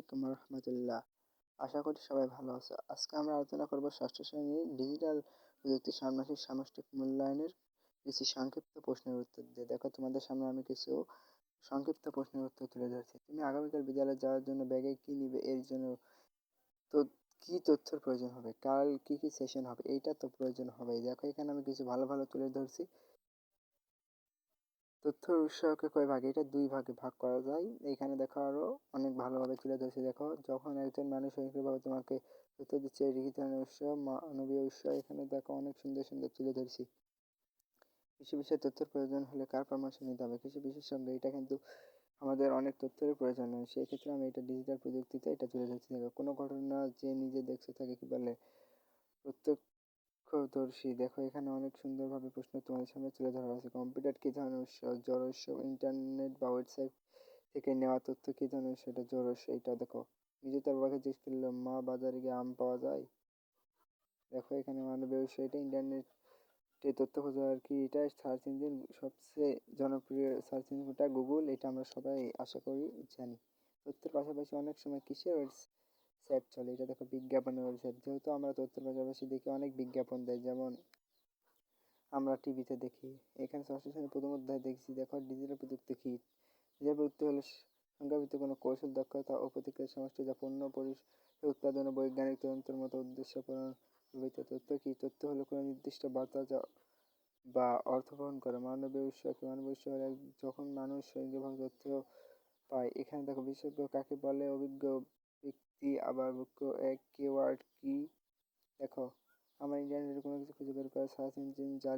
আলাইকুম রহমতুল্লাহ। আশা করি সবাই ভালো আছো। আজকে আমরা আলোচনা করব ষষ্ঠ শ্রেণীর ডিজিটাল প্রযুক্তি ষান্মাসিক সামষ্টিক মূল্যায়নের কিছু সংক্ষিপ্ত প্রশ্নের উত্তর দিয়ে। দেখো, তোমাদের সামনে আমি কিছু সংক্ষিপ্ত প্রশ্নের উত্তর তুলে ধরছি। তুমি আগামীকাল বিদ্যালয়ে যাওয়ার জন্য ব্যাগে কি নিবে, এর জন্য তো কি তথ্যের প্রয়োজন হবে, কাল কি কি সেশন হবে, এইটা তো প্রয়োজন হবেই। দেখো, এখানে আমি কিছু ভালো ভালো তুলে ধরছি। তথ্যের উৎসকে কয় ভাগ, এটা দুই ভাগে ভাগ করা যায়। এখানে দেখো আরো অনেক ভালোভাবে তুলে ধরছি। দেখো, যখন একজন মানুষ স্বয়ংক্রিয়ভাবে তোমাকে তথ্য দিচ্ছে, এটি কি ধরনের উৎস, মানবীয় উৎস। এখানে দেখো অনেক সুন্দর সুন্দর তুলে ধরছি। কৃষি বিষয়ে তথ্যের প্রয়োজন হলে কার পরামর্শ নিতে হবে, কৃষি বিশেষজ্ঞ। এটা কিন্তু আমাদের অনেক তথ্যের প্রয়োজন হয়, সেই ক্ষেত্রে আমি এটা ডিজিটাল প্রযুক্তিতে এটা তুলে ধরছি। দেখো, কোনো ঘটনা যে নিজে দেখছে তাকে কি বলে, প্রত্যক্ষদর্শী। দেখো, এখানে অনেক সুন্দরভাবে প্রশ্ন তোমাদের সামনে তুলে ধরা হয়েছে। কম্পিউটার কি ধরনের উৎস, জড় উৎস। ইন্টারনেট বা ওয়েবসাইট থেকে নেওয়া তথ্য কি ধরনের উৎস, এটা জড় উৎস। এটা দেখো, নিজে তার বাবাকে জিজ্ঞেস করলো, মা বাজারে গিয়ে আম পাওয়া যায়। দেখো, এখানে মানবীয় উৎস, এটা ইন্টারনেটে তথ্য খোঁজা আর কি, এটা সার্চ ইঞ্জিন, সবচেয়ে জনপ্রিয় সার্চ ইঞ্জিনটা গুগল, এটা আমরা সবাই আশা করি জানি। তথ্যের পাশাপাশি অনেক সময় কিসের ওয়েবসাইট চলে, এটা দেখো বিজ্ঞাপনের ওয়েবসাইট। যেহেতু আমরা তথ্যের পাশাপাশি দেখি অনেক বিজ্ঞাপন দেয়, যেমন আমরা টিভিতে দেখি। এখানে ষষ্ঠ শ্রেণীর প্রথম অধ্যায় দেখছি। দেখো, ডিজিটাল প্রযুক্তি কি। ডিজিটাল প্রযুক্তি হলো সংখ্যাভিত্তিক কোনো কৌশল, দক্ষতা ও প্রতিক্রিয়ার সমষ্টি, যা পণ্য উৎপাদন ও বৈজ্ঞানিক তদন্তের মতো উদ্দেশ্য পূরণ ব্যবহৃত। তথ্য কি, তথ্য হলো কোনো নির্দিষ্ট বার্তা যা বা অর্থ বহন করে। মানবীয় উৎস কি, মানবীয় উৎস হলো যখন মানুষ স্বয়ংক্রিয়ভাবে তথ্য পায়। এখানে দেখো, বিশেষজ্ঞ কাকে বলে, অভিজ্ঞ ব্যক্তি। আবার এক কিওয়ার্ড কি। দেখো, আমার ইন্টারনেটে কোনো কিছু খুঁজে বের করা সার্চ ইঞ্জিন, যা